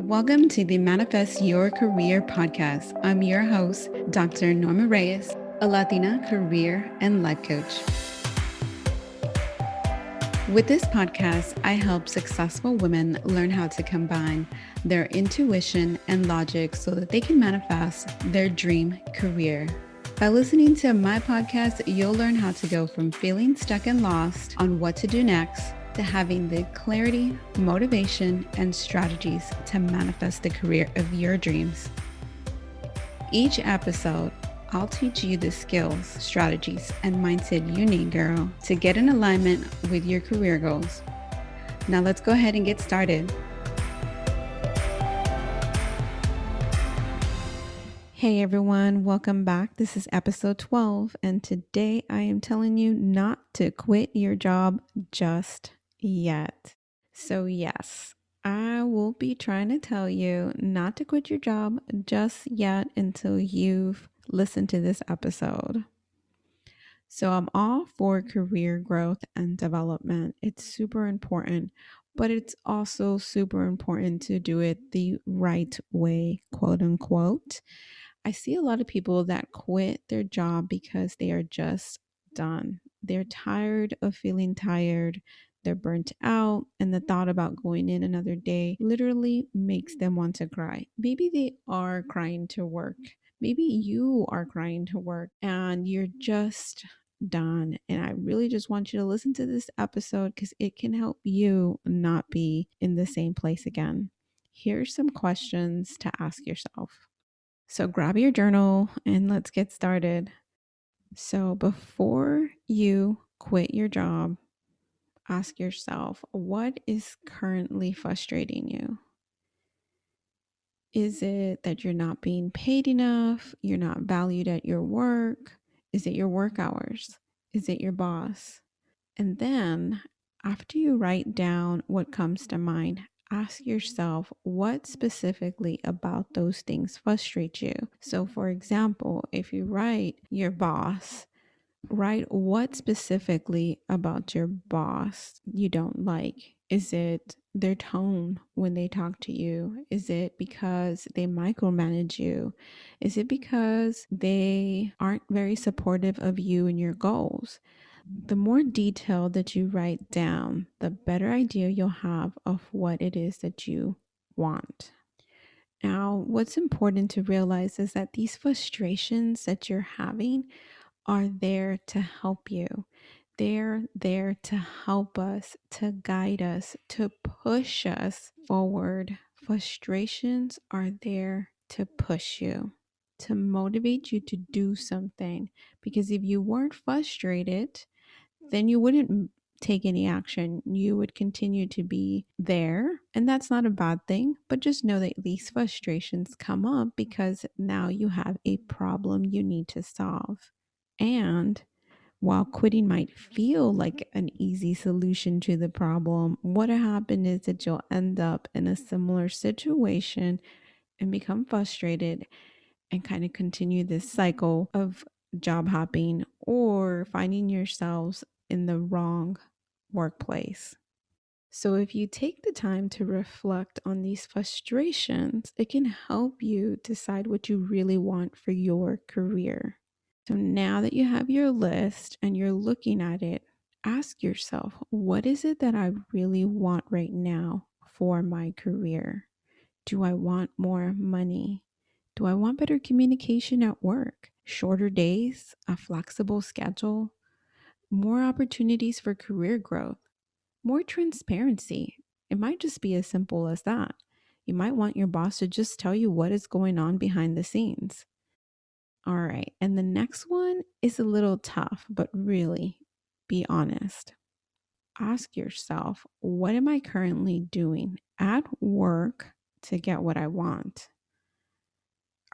Welcome to the Manifest Your Career podcast. I'm your host, Dr. Norma Reyes, a Latina career and life coach. With this podcast, I help successful women learn how to combine their intuition and logic so that they can manifest their dream career. By listening to my podcast, you'll learn how to go from feeling stuck and lost on what to do next to having the clarity, motivation, and strategies to manifest the career of your dreams. Each episode, I'll teach you the skills, strategies, and mindset you need, girl, to get in alignment with your career goals. Now let's go ahead and get started. Hey everyone, welcome back. This is episode 12, and today I am telling you not to quit your job just yet. So yes, I will be trying to tell you not to quit your job just yet until you've listened to this episode. So I'm all for career growth and development. It's super important, but it's also super important to do it the right way, quote unquote. I see a lot of people that quit their job because they are just done. They're tired of feeling tired. They're burnt out, and the thought about going in another day literally makes them want to cry. Maybe they are crying to work. Maybe you are crying to work and you're just done. And I really just want you to listen to this episode because it can help you not be in the same place again. Here's some questions to ask yourself. So grab your journal and let's get started. So before you quit your job, ask yourself, what is currently frustrating you? Is it that you're not being paid enough? You're not valued at your work? Is it your work hours? Is it your boss? And then after you write down what comes to mind, ask yourself what specifically about those things frustrate you. So, for example, if you write your boss, write what specifically about your boss you don't like. Is it their tone when they talk to you? Is it because they micromanage you? Is it because they aren't very supportive of you and your goals? The more detail that you write down, the better idea you'll have of what it is that you want. Now, what's important to realize is that these frustrations that you're having are there to help you. They're there to help us, to guide us, to push us forward. Frustrations are there to push you, to motivate you to do something. Because if you weren't frustrated, then you wouldn't take any action. You would continue to be there. And that's not a bad thing, but just know that these frustrations come up because now you have a problem you need to solve. And while quitting might feel like an easy solution to the problem, what'll happen is that you'll end up in a similar situation and become frustrated and kind of continue this cycle of job hopping or finding yourselves in the wrong workplace. So, if you take the time to reflect on these frustrations, it can help you decide what you really want for your career. So, now that you have your list and you're looking at it, ask yourself, what is it that I really want right now for my career? Do I want more money? Do I want better communication at work? Shorter days, a flexible schedule, more opportunities for career growth, more transparency. It might just be as simple as that. You might want your boss to just tell you what is going on behind the scenes. All right. And the next one is a little tough, but really be honest. Ask yourself, what am I currently doing at work to get what I want?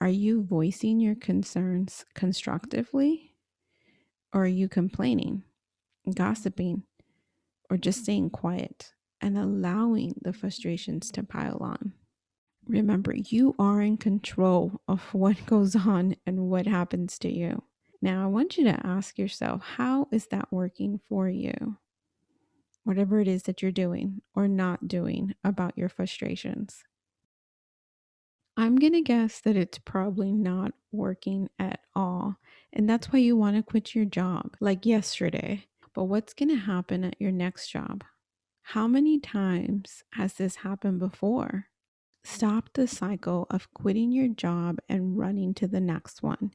Are you voicing your concerns constructively? Or are you complaining, gossiping, or just staying quiet and allowing the frustrations to pile on? Remember, you are in control of what goes on and what happens to you. Now, I want you to ask yourself, how is that working for you? Whatever it is that you're doing or not doing about your frustrations. I'm going to guess that it's probably not working at all. And that's why you want to quit your job, like yesterday. But what's going to happen at your next job? How many times has this happened before? Stop the cycle of quitting your job and running to the next one.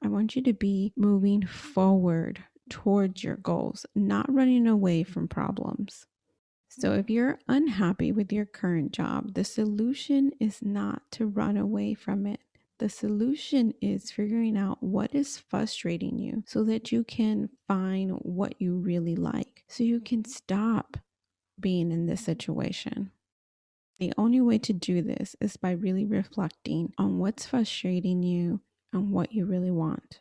I want you to be moving forward towards your goals, not running away from problems. So, if you're unhappy with your current job, the solution is not to run away from it. The solution is figuring out what is frustrating you so that you can find what you really like, so you can stop being in this situation. The only way to do this is by really reflecting on what's frustrating you and what you really want.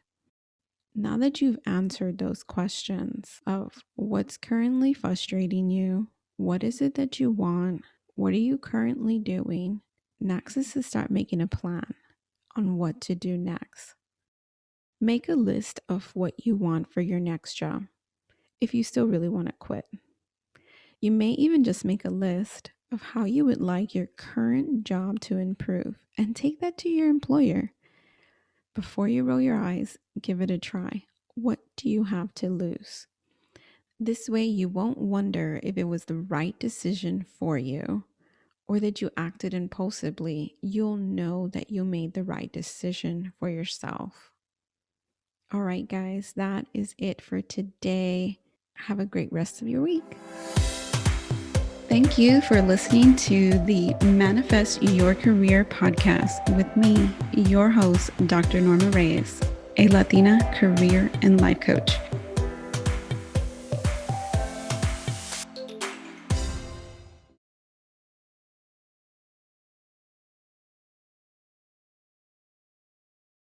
Now that you've answered those questions of what's currently frustrating you, what is it that you want, what are you currently doing, next is to start making a plan on what to do next. Make a list of what you want for your next job if you still really want to quit. You may even just make a list of how you would like your current job to improve and take that to your employer. Before you roll your eyes, give it a try. What do you have to lose? This way, you won't wonder if it was the right decision for you or that you acted impulsively. You'll know that you made the right decision for yourself. All right, guys, that is it for today. Have a great rest of your week. Thank you for listening to the Manifest Your Career podcast with me, your host, Dr. Norma Reyes, a Latina career and life coach.